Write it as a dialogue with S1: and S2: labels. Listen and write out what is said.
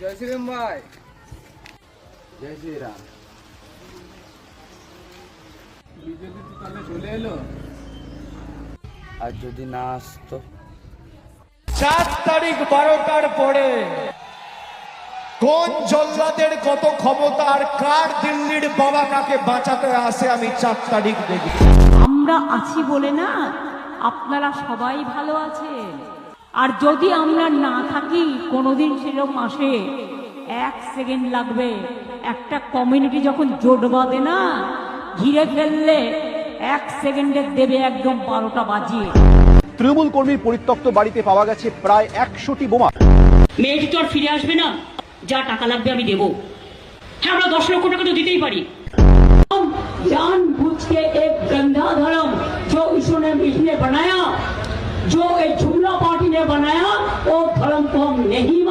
S1: জয় শ্রীরাম ভাই।
S2: জয় শ্রীরাম।
S1: বিজেপি তো তাহলে চলে এলো।
S2: আর যদি না আসতো?
S3: 4 তারিখ 12টার পরে কোন জল্লাদের কত ক্ষমতা আর কার দিল্লির বাবা কাকে বাঁচাতে আসে আমি 4 তারিখ দেখি।
S4: আমরা আছি বলে না আপনারা সবাই ভালো আছেন। আর যদি আমরা না থাকি কোনোদিন সেরকম আসে 1 সেকেন্ড লাগবে। একটা কমিউনিটি যখন জোট বাঁধে না, ঘিরে ফেললে 1 সেকেন্ডে দেবে একদম 12টা বাজিয়ে।
S5: তৃণমূল কর্মীর পরিত্যক্ত বাড়িতে পাওয়া গেছে প্রায় 100টি বোমা।
S6: মেয়েটি তো আর ফিরে আসবে না, যা টাকা লাগবে আমি দেবো। হ্যাঁ, আমরা 10 লক্ষ টাকা তো দিতেই পারি। जानबूझ के एक गंदा धर्म जो इसने मिट ने बनाया, जो एक जुमला पार्टी ने बनाया, वो धर्म को हम नहीं